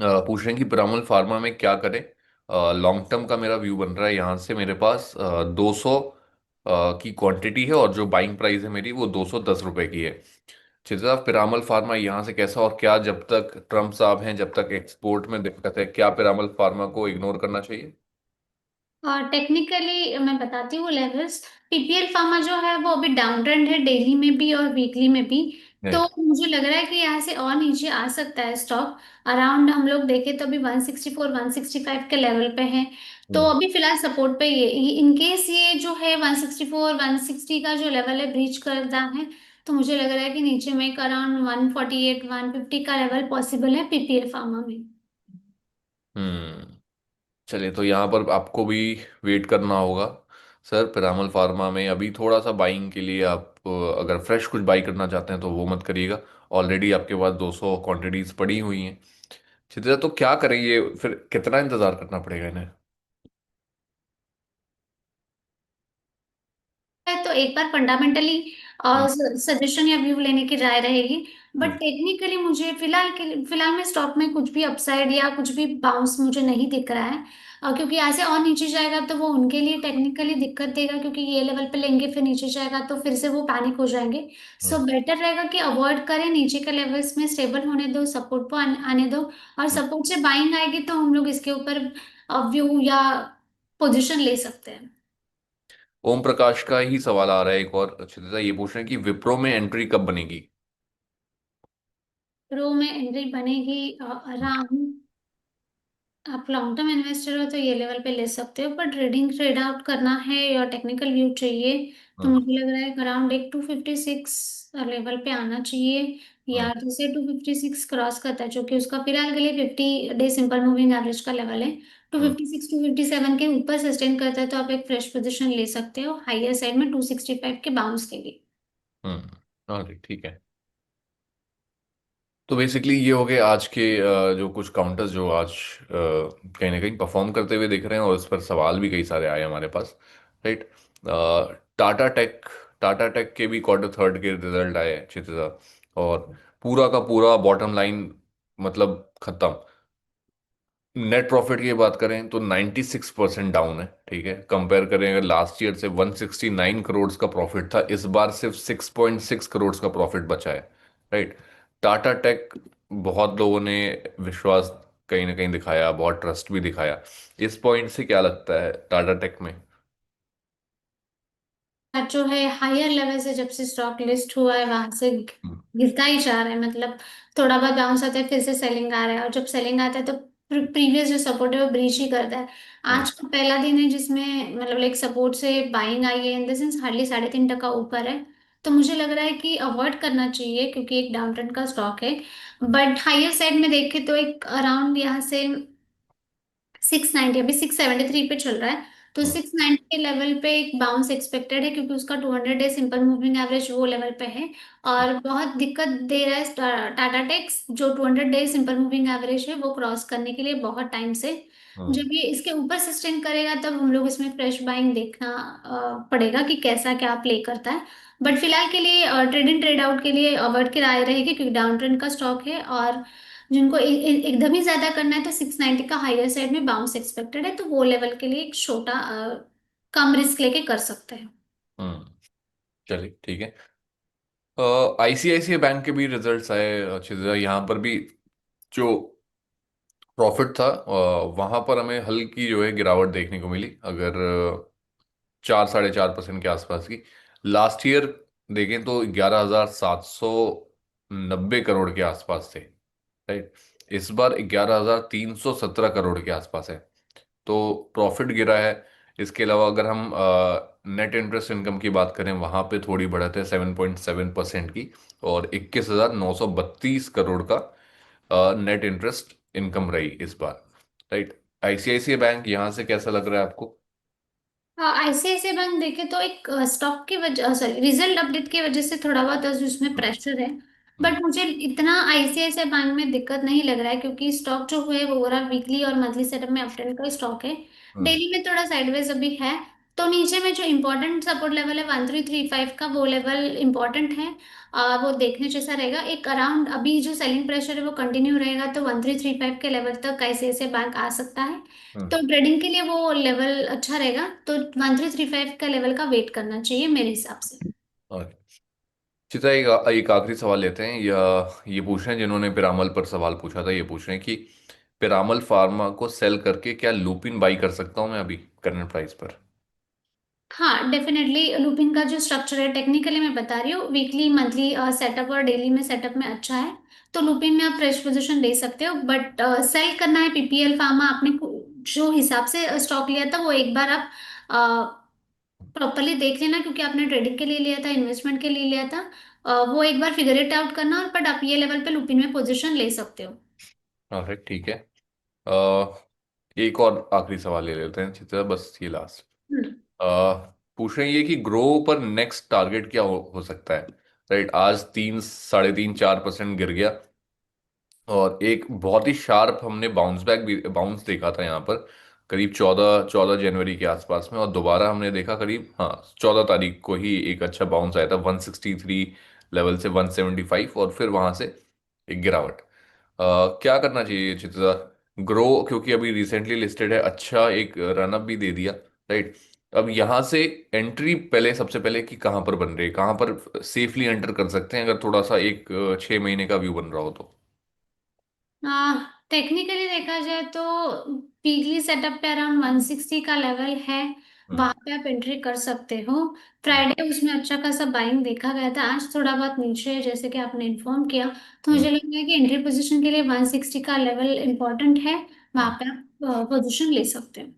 पूछ रहे हैं कि पिरामल फार्मा में क्या करें। लॉन्ग टर्म का मेरा व्यू बन रहा है, यहाँ से मेरे पास 200 की क्वांटिटी है, और जो बाइंग प्राइस है मेरी वो 210 रुपए की है। चित्रा, पिरामल फार्मा यहाँ से कैसा, और क्या जब तक ट्रम्प साहब हैं, जब तक एक्सपोर्ट में दिक्कत है, क्या पिरामल फार्मा को इग्नोर करना चाहिए? और टेक्निकली मैं बताती हूँ लेवल्स। पीपीएल फार्मा जो है वो अभी डाउन ट्रेंड है, डेली में भी और वीकली में भी। तो नहीं। मुझे लग रहा है कि यहाँ से और नीचे आ सकता है स्टॉक। अराउंड हम लोग देखें तो अभी 164 165 के लेवल पे है। तो हम्म। अभी फिलहाल सपोर्ट पे ये इन केस ये जो है 164 160 का जो लेवल है ब्रीच करता है, तो मुझे लग रहा है कि नीचे में एक अराउंड 148 150 का लेवल पॉसिबल है पीपीएल फार्मा में। चलिए, तो यहाँ पर आपको भी वेट करना होगा। सर, पिरामल फार्मा में अभी थोड़ा सा बाइंग के लिए आप अगर फ्रेश कुछ बाई करना चाहते हैं तो वो मत करिएगा। ऑलरेडी आपके पास 200 क्वांटिटीज पड़ी हुई हैं। चित्रा, तो क्या करें, ये फिर कितना इंतजार करना पड़ेगा इन्हें? है तो एक बार फंडामेंटली हम्म। सजेशन या व्यू लेने की राय रहेगी। But hmm. टेक्निकली मुझे फिलहाल में स्टॉक में कुछ भी अपसाइड या कुछ भी बाउंस मुझे नहीं दिख रहा है। क्योंकि ऐसे और नीचे जाएगा तो वो उनके लिए टेक्निकली दिक्कत देगा, क्योंकि ये लेवल पे लेंगे फिर नीचे जाएगा तो फिर से वो पैनिक हो जाएंगे। सो हम्म। बेटर रहेगा कि अवॉइड करें, नीचे के लेवल्स में स्टेबल होने दो, सपोर्ट को आने दो। और हम्म। सपोर्ट से बाइंग आएगी तो हम लोग इसके ऊपर व्यू या पोजीशन ले सकते हैं। ओम प्रकाश का ही सवाल आ रहा है एक और। चित्रा ये पूछ रहे हैं कि विप्रो में एंट्री कब बनेगी? रो में एंट्री बनेगी अराउंड। आप लॉन्ग टर्म इन्वेस्टर हो तो ये लेवल पे ले सकते हो, पर ट्रेडिंग ट्रेड आउट करना है या टेक्निकल व्यू चाहिए तो हम्म। मुझे लग रहा है अराउंड एक 256 लेवल पे आना चाहिए। हम्म। या जैसे 256 क्रॉस करता है, जो कि उसका फिलहाल के लिए 50 डे सिंपल मूविंग एवरेज का लेवल है। टू हम्म। फिफ्टी सिक्स 257 के ऊपर सस्टेन करता है तो आप एक फ्रेश पोजिशन ले सकते हो हाइयर साइड में 265 के बाउंस के लिए। अरे ठीक है। तो बेसिकली ये हो गए आज के जो कुछ काउंटर्स जो आज कहीं ना कहीं परफॉर्म करते हुए दिख रहे हैं, और इस पर सवाल भी कई सारे आए हमारे पास। Right. Tata tech, Tata tech के भी क्वार्टर थर्ड के रिजल्ट आए अच्छे से, और पूरा का पूरा बॉटम लाइन मतलब खत्म। नेट प्रॉफिट की बात करें तो 96% डाउन है। ठीक है, कंपेयर करें अगर लास्ट ईयर से 169 करोड़ का प्रॉफिट था, इस बार सिर्फ 6.6 करोड़ का प्रॉफिट बचा है। राइट। टाटा टेक, बहुत लोगों ने विश्वास कहीं ना कहीं दिखाया, बहुत ट्रस्ट भी दिखाया। इस पॉइंट से क्या लगता है टाटा टेक में? जो है हायर लेवल से जब से स्टॉक लिस्ट हुआ है वहां से हम्म। गिरता ही जा रहा है। मतलब थोड़ा बहुत बाउंस आता है फिर से सेलिंग आ रहा है, और जब सेलिंग आता है तो प्रीवियस जो सपोर्ट है वो ब्रीच ही करता है। हम्म। आज का पहला दिन है जिसमें मतलब लाइक सपोर्ट से बाइंग आई है, इन द सेंस हार्डली 3.5% ऊपर है। तो मुझे लग रहा है कि अवॉइड करना चाहिए क्योंकि एक डाउन ट्रेंड का स्टॉक है। बट हायर साइड में देखें तो एक अराउंड यहाँ से 690, अभी 673 पे चल रहा है। तो हम्म। 690 के लेवल पे एक बाउंस एक्सपेक्टेड है, क्योंकि उसका 200 डे सिंपल मूविंग एवरेज वो लेवल पे है। और बहुत दिक्कत दे रहा है टाटा टेक्स, जो 200 डे सिंपल मूविंग एवरेज है वो क्रॉस करने के लिए बहुत टाइम से। हम्म। जब ये इसके ऊपर सस्टेन करेगा तब हम लोग इसमें फ्रेश बाइंग देखना पड़ेगा कि कैसा क्या प्ले करता है। बट फिलहाल के लिए ट्रेड इन ट्रेड आउट के लिए अवॉइड की राय रहेगी, क्योंकि डाउन ट्रेंड का स्टॉक है। और जिनको एकदम ही ज्यादा करना है तो 690 का हायर साइड में बाउंस एक्सपेक्टेड है, तो वो लेवल के लिए एक छोटा कम रिस्क लेके कर सकते हैं। हम्म। चलिए ठीक है। आईसीआईसीआई बैंक के भी रिजल्ट्स आए अच्छे से, यहाँ पर भी जो प्रॉफिट था वहां पर हमें हल्की जो है गिरावट देखने को मिली। अगर 4-4.5% के आसपास की। लास्ट ईयर देखें तो 11,790 करोड़ के आसपास थे। राइट। इस बार 11,317 करोड़ के आसपास है। तो प्रॉफिट गिरा है। इसके अलावा अगर हम नेट इंटरेस्ट इनकम की बात करें, वहां पे थोड़ी बढ़त है 7.7% की, और 21,932 करोड़ का नेट इंटरेस्ट इनकम रही इस बार। राइट। आईसीआईसीआई बैंक यहाँ से कैसा लग रहा है आपको? आईसीआईसीआई बैंक देखे तो एक स्टॉक की वजह, सॉरी, रिजल्ट अपडेट की वजह से थोड़ा बहुत उसमें हम्म। प्रेशर है। हम्म। बट मुझे इतना आईसीआईसीआई बैंक में दिक्कत नहीं लग रहा है, क्योंकि स्टॉक जो है वो ओवरऑल वीकली और मंथली सेटअप में अपट्रेंड का स्टॉक है। हम्म। डेली में थोड़ा साइडवेज अभी है। तो नीचे में जो इम्पोर्टेंट सपोर्ट लेवल है 1335 का, वो लेवल इम्पोर्टेंट है। वो देखने जैसा रहेगा। एक अराउंड अभी जो सेलिंग प्रेशर है वो कंटिन्यू रहेगा, तो 1335 के लेवल तक कैसे ऐसे बैंक आ सकता है। हम्म। तो ट्रेडिंग के लिए वो लेवल अच्छा रहेगा, तो 1335 का लेवल का वेट करना चाहिए मेरे हिसाब से। और चिता, एक आखिरी सवाल लेते हैं। या ये पूछ रहे हैं जिन्होंने पिरामल पर सवाल पूछा था, ये पूछ रहे हैं कि पिरामल फार्मा को सेल करके क्या लूपिन बाई कर सकता हूँ मैं अभी करंट प्राइस पर? हाँ, डेफिनेटली लूपिन का जो स्ट्रक्चर है, टेक्निकली मैं बता रही हूँ, वीकली मंथली सेटअप और डेली में सेटअप में अच्छा है। तो लूपिन में आप फ्रेश पोजीशन ले सकते हो, बट सेल करना है पीपीएल फार्मा। आपने जो हिसाब से स्टॉक लिया था वो एक बार आप प्रॉपरली देख लेना, क्योंकि आपने ट्रेडिंग के लिए लिया था, इन्वेस्टमेंट के लिए लिया था। वो एक बार फिगर इट आउट करना, और बट आप ये लेवल पे लूपिन में पोजीशन ले सकते हो। हाँ ठीक है। अ, एक और आखिरी सवाल ले लेते हैं चित्रा, बस ये लास्ट। हम्म। पूछ रहे हैं ये कि ग्रो पर नेक्स्ट टारगेट क्या हो सकता है? राइट, आज 3, 3.5, 4% गिर गया, और एक बहुत ही शार्प हमने बाउंस बैक भी, बाउंस देखा था यहाँ पर करीब 14 14 जनवरी के आसपास में, और दोबारा हमने देखा करीब, हाँ, 14 तारीख को ही एक अच्छा बाउंस आया था 163 लेवल से 175, और फिर वहां से एक गिरावट। क्या करना चाहिए चित्रा? ग्रो क्योंकि अभी रिसेंटली लिस्टेड है, अच्छा एक रनअप भी दे दिया, राइट। अब यहाँ से एंट्री पहले, सबसे पहले कि कहाँ पर बन रही है, कहाँ पर सेफली एंटर कर सकते हैं, अगर थोड़ा सा एक 6 महीने का व्यू बन रहा हो तो? टेक्निकली देखा जाए तो वीकली सेटअप पे अराउंड 160 का लेवल है। हम्म। वहां पे आप एंट्री कर सकते हो। हम्म। फ्राइडे उसमें अच्छा खासा बाइंग देखा गया था, आज थोड़ा बहुत नीचे है जैसे कि आपने इन्फॉर्म किया। तो हम्म। मुझे लगता है कि एंट्री पोजीशन के लिए 160 का लेवल इंपॉर्टेंट है। वहां हम्म। पे आप पोजीशन ले सकते हो।